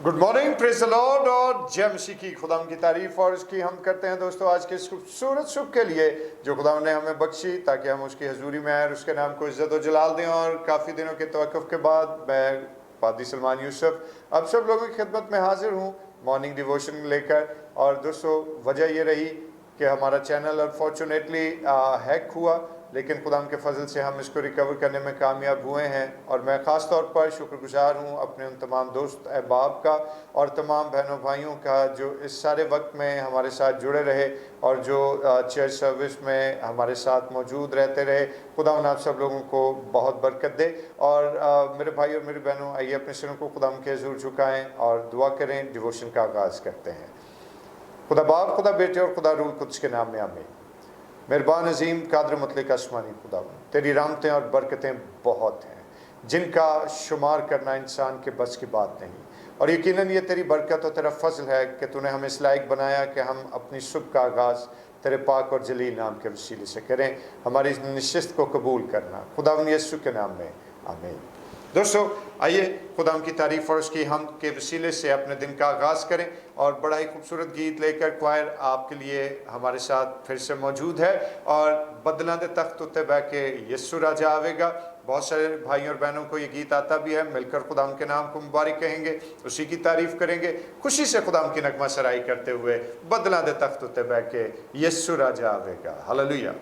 Good morning, praise the Lord और जय मसीह की। खुदाम की तारीफ और उसकी हम करते हैं दोस्तों आज के इस खूबसूरत सुबह के लिए जो खुदा ने हमें बख्शी ताकि हम उसकी हजूरी में आए और उसके नाम को इज्जत और जलाल दें। और काफ़ी दिनों के तवक्कुफ़ के बाद मैं पादी सलमान यूसुफ अब सब लोगों की खिदमत में हाजिर हूँ मॉर्निंग डिवोशन लेकर। और दोस्तों वजह ये रही कि हमारा चैनल अनफॉर्चुनेटली हैक हुआ, लेकिन खुदा के फजल से हम इसको रिकवर करने में कामयाब हुए हैं। और मैं ख़ास तौर पर शुक्रगुजार हूँ अपने उन तमाम दोस्त अहबाब का और तमाम बहनों भाइयों का जो इस सारे वक्त में हमारे साथ जुड़े रहे और जो चर्च सर्विस में हमारे साथ मौजूद रहते रहे। खुदा आप सब लोगों को बहुत बरकत दे। और मेरे भाई और मेरी बहनों, आइए अपने सिरों को खुदा के हजूर झुकाएँ और दुआ करें। डिवोशन का आगाज़ करते हैं। खुदा बाप, खुदा बेटे और खुदा रूह कुद्स के नाम में आमीन। मेहरबान अजीम कादर मुतलक आसमानी खुदा, तेरी रहमतें और बरकतें बहुत हैं जिनका शुमार करना इंसान के बस की बात नहीं। और यकीनन ये तेरी बरकत और तेरा फजल है कि तूने हमें इस लायक बनाया कि हम अपनी सुबह का आगाज़ तेरे पाक और जलील नाम के वसीले से करें। हमारी इस नशिस्त को कबूल करना खुदा यीशु के नाम में आमीन। दोस्तों आइए खुदाम की तारीफ़ और उसकी हम के वसीले से अपने दिन का आगाज़ करें। और बड़ा ही खूबसूरत गीत लेकर क्वायर आपके लिए हमारे साथ फिर से मौजूद है। और बदला दे तख्त उत्ते बह के यस्सु राजा आवेगा। बहुत सारे भाइयों और बहनों को ये गीत आता भी है। मिलकर खुदाम के नाम को मुबारक कहेंगे, उसी की तारीफ़ करेंगे, खुशी से खुदाम की नगमा सराई करते हुए बदला दे तख्त उत्ते बह के यस्सु राजा आवेगा। हालेलुया।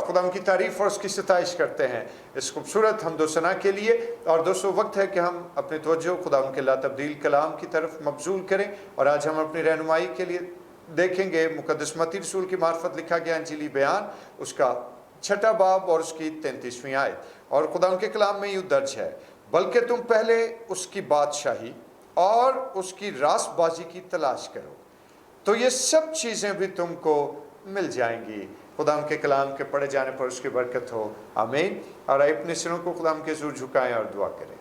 खुदाम की तारीफ़ और उसकी सताइश करते हैं इस खूबसूरत हमदो सना के लिए। और दोस्तों वक्त है कि हम अपनी तवज्जो खुदाम के ला तब्दील कलाम की तरफ मबजूल करें। और आज हम अपनी रहनुमाई के लिए देखेंगे मुकद्दस मत्ती रसूल की मार्फत लिखा गया इंजीली बयान, उसका 6 बाब और उसकी 33वीं आयत। और खुदाम के कलाम में यूँ दर्ज है, बल्कि तुम पहले उसकी बादशाही और उसकी रासबाजी की तलाश करो तो ये सब चीज़ें भी तुमको मिल जाएंगी। खुदाम के कलाम के पढ़े जाने पर उसकी बरकत हो, आमीन। और अपने सिरों को खुदाम के ज़रूर झुकाएं और दुआ करें।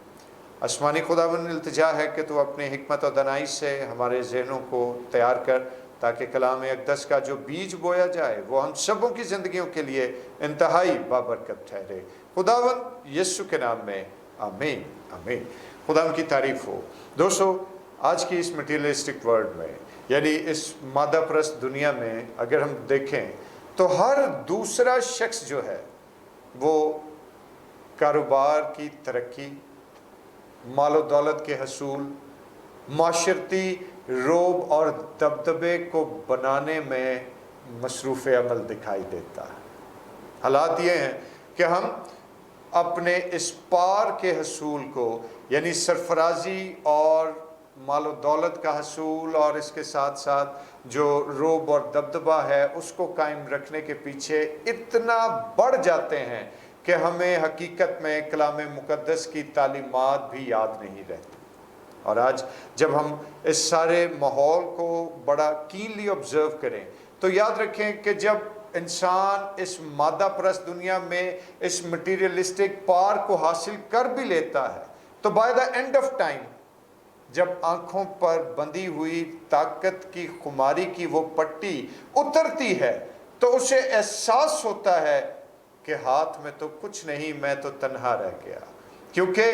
आसमानी खुदावन इल्तिजा है कि तू अपनी हिकमत और दनाई से हमारे जहनों को तैयार कर, ताकि कलाम अक़दस का जो बीज बोया जाए वो हम सबों की ज़िंदगियों के लिए इंतहाई बाबरकत ठहरे। खुदावन यीशु के नाम में, आमीन आमीन। खुदाम की तारीफ़ हो। दोस्तों आज की इस मटीरियलिस्टिक वर्ल्ड में, यानी इस मादा परस्त दुनिया में अगर हम देखें तो हर दूसरा शख्स जो है वो कारोबार की तरक्की, मालो दौलत के हसूल, माशरती रोब और दबदबे को बनाने में मसरूफ़ अमल दिखाई देता है। हालात ये हैं कि हम अपने इस पार के हसूल को, यानी सरफराजी और मालो दौलत का हसूल और इसके साथ साथ जो रोब और दबदबा है उसको कायम रखने के पीछे इतना बढ़ जाते हैं कि हमें हकीकत में कलाम मुकद्दस की तालीमात भी याद नहीं रहती। और आज जब हम इस सारे माहौल को बड़ा कीनली ऑब्जर्व करें तो याद रखें कि जब इंसान इस मादा परस्त दुनिया में इस मटीरियलिस्टिक पार को हासिल कर भी लेता है तो by the end of time, जब आंखों पर बंधी हुई ताकत की खुमारी की वो पट्टी उतरती है तो उसे एहसास होता है कि हाथ में तो कुछ नहीं, मैं तो तन्हा रह गया। क्योंकि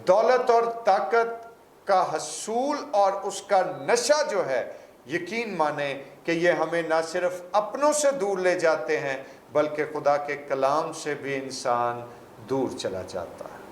दौलत और ताकत का हसूल और उसका नशा जो है, यकीन माने कि ये हमें ना सिर्फ अपनों से दूर ले जाते हैं बल्कि खुदा के कलाम से भी इंसान दूर चला जाता है।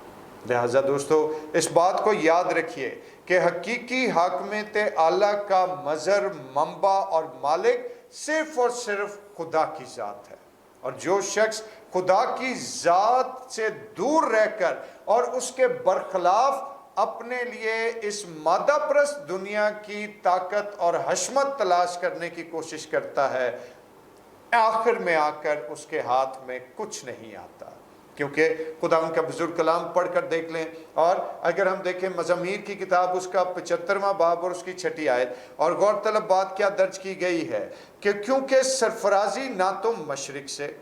लिहाजा दोस्तों इस बात को याद रखिए कि हकीकी हाकिमियत आला का मज़र, मंबा और मालिक सिर्फ और सिर्फ खुदा की ज़ात है। और जो शख्स खुदा की ज़ात से दूर रहकर और उसके बरखिलाफ अपने लिए इस मादा परस्त दुनिया की ताकत और हशमत तलाश करने की कोशिश करता है, आखिर में आकर उसके हाथ में कुछ नहीं आता। क्योंकि खुदा उनका बुजुर्ग कलाम पढ़कर देख लें, और अगर हम देखें मज़ामीर की किताब उसका 75वां बाब और उसकी 6ठी आयत, और गौरतलब बात क्या दर्ज की गई है कि क्योंकि सरफराजी ना तो मशरिक से,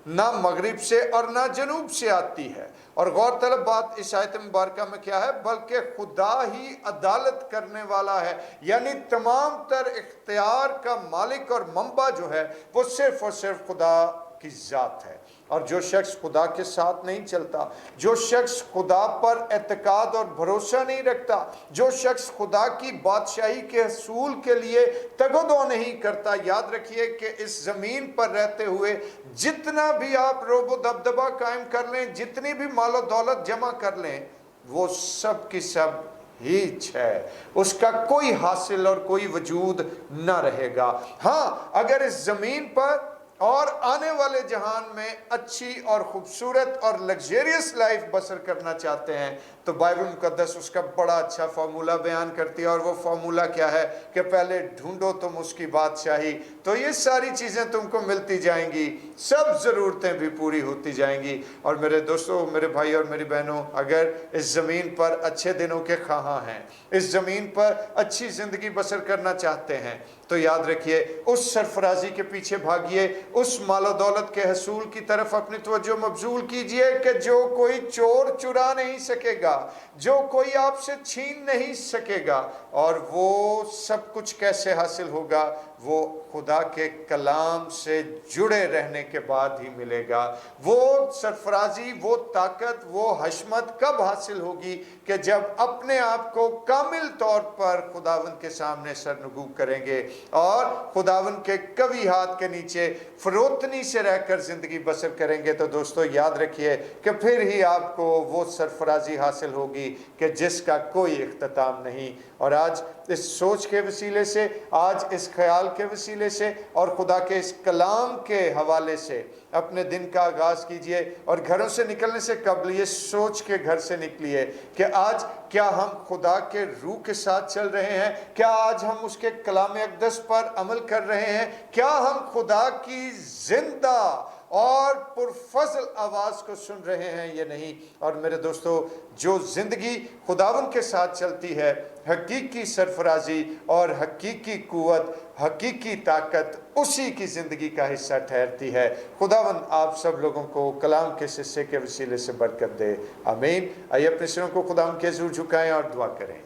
ना मगरिब से और ना जनूब से आती है। और गौरतलब बात इस आयत मुबारका में क्या है, बल्कि खुदा ही अदालत करने वाला है, यानी तमाम तर इख्तियार का मालिक और मंबा जो है वो सिर्फ और सिर्फ खुदा की ज़ात है। और जो शख्स खुदा के साथ नहीं चलता, जो शख्स खुदा पर एतकाद और भरोसा नहीं रखता, जो शख्स खुदा की बादशाही के हसूल के लिए तगदो नहीं करता, याद रखिए कि इस ज़मीन पर रहते हुए जितना भी आप रोबो दबदबा कायम कर लें, जितनी भी मालो दौलत जमा कर लें, वो सब की सब हीच है, उसका कोई हासिल और कोई वजूद न रहेगा। हाँ, अगर इस ज़मीन पर और आने वाले जहान में अच्छी और ख़ूबसूरत और लग्जरियस लाइफ बसर करना चाहते हैं तो बाइबल मुकद्दस उसका बड़ा अच्छा फार्मूला बयान करती है। और वो फार्मूला क्या है कि पहले ढूंढो तुम उसकी बादशाही, तो ये सारी चीज़ें तुमको मिलती जाएंगी, सब ज़रूरतें भी पूरी होती जाएंगी। और मेरे दोस्तों, मेरे भाई और मेरी बहनों, अगर इस ज़मीन पर अच्छे दिनों के ख्वाहां हैं, इस ज़मीन पर अच्छी ज़िंदगी बसर करना चाहते हैं, तो याद रखिए उस सरफराजी के पीछे भागिए, उस मालो दौलत के हसूल की तरफ अपनी तवज्जो मबजूल कीजिए कि जो कोई चोर चुरा नहीं सकेगा, जो कोई आपसे छीन नहीं सकेगा। और वो सब कुछ कैसे हासिल होगा? वो खुदा के कलाम से जुड़े रहने के बाद ही मिलेगा। वो सरफराजी, वो ताकत, वो हशमत कब हासिल होगी? कि जब अपने आप को कामिल तौर पर खुदावंद के सामने सरनगू करेंगे और खुदावंद के कवी हाथ के नीचे फरोतनी से रहकर ज़िंदगी बसर करेंगे। तो दोस्तों याद रखिए कि फिर ही आपको वो सरफराजी हासिल होगी कि जिसका कोई इख्तिताम नहीं। और आज इस सोच के वसीले से, आज इस ख्याल के वसीले से और खुदा के इस कलाम के हवाले से अपने दिन का आगाज़ कीजिए। और घरों से निकलने से कबल ये सोच के घर से निकलिए कि आज क्या हम खुदा के रूह के साथ चल रहे हैं, क्या आज हम उसके कलाम अक़दस पर अमल कर रहे हैं, क्या हम खुदा की जिंदा और पुरफज़ल आवाज़ को सुन रहे हैं या नहीं। और मेरे दोस्तों, जो ज़िंदगी खुदावन के साथ चलती है, हकीकी सरफराजी और हकीकी कुव्वत, हकीकी ताकत उसी की ज़िंदगी का हिस्सा ठहरती है। खुदावन आप सब लोगों को कलाम के हिस्से के वसीले से बरकत दे, आमीन। आइए अपने सिरों को खुदावन के हुज़ूर झुकाएं और दुआ करें।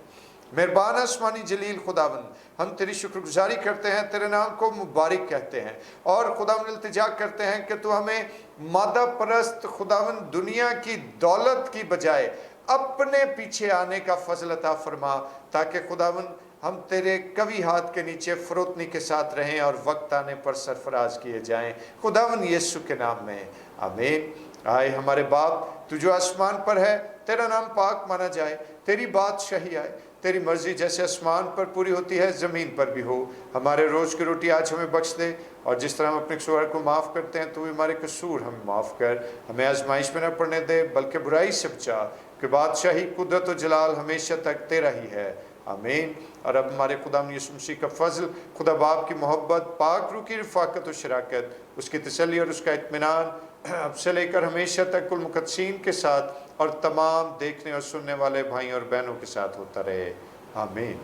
मेहरबान आसमानी जलील खुदावन, हम तेरी शुक्रगुजारी करते हैं, तेरे नाम को मुबारक कहते हैं और खुदावन इल्तिजा करते हैं कि तू हमें मादा परस्त खुदावन दुनिया की दौलत की बजाय अपने पीछे आने का फजल अता फरमा, ताकि खुदावन हम तेरे कवि हाथ के नीचे फरोतनी के साथ रहें और वक्त आने पर सरफराज किए जाएं, खुदावन यीशु के नाम में, आमीन। आए हमारे बाप, तू जो आसमान पर है, तेरा नाम पाक माना जाए, तेरी बादशाही आए, तेरी मर्जी जैसे आसमान पर पूरी होती है ज़मीन पर भी हो। हमारे रोज़ की रोटी आज हमें बख्श दे, और जिस तरह हम अपने कसूर को माफ़ करते हैं, तू भी हमारे कसूर हमें माफ़ कर, हमें आजमाइश में न पड़ने दे, बल्कि बुराई से बचा, कि बादशाही, कुदरत और जलाल हमेशा तक तेरा ही है, आमीन। और अब हमारे खुदा यीशु मसीह का फजल, खुदा बाप की मोहब्बत, पाक रूह की रफ़ाकत और शराकत, उसकी तसल्ली और उसका इत्मीनान अब से लेकर हमेशा तक कुल मुक़द्दसीन के साथ और तमाम देखने और सुनने वाले भाई और बहनों के साथ होता रहे, आमीन।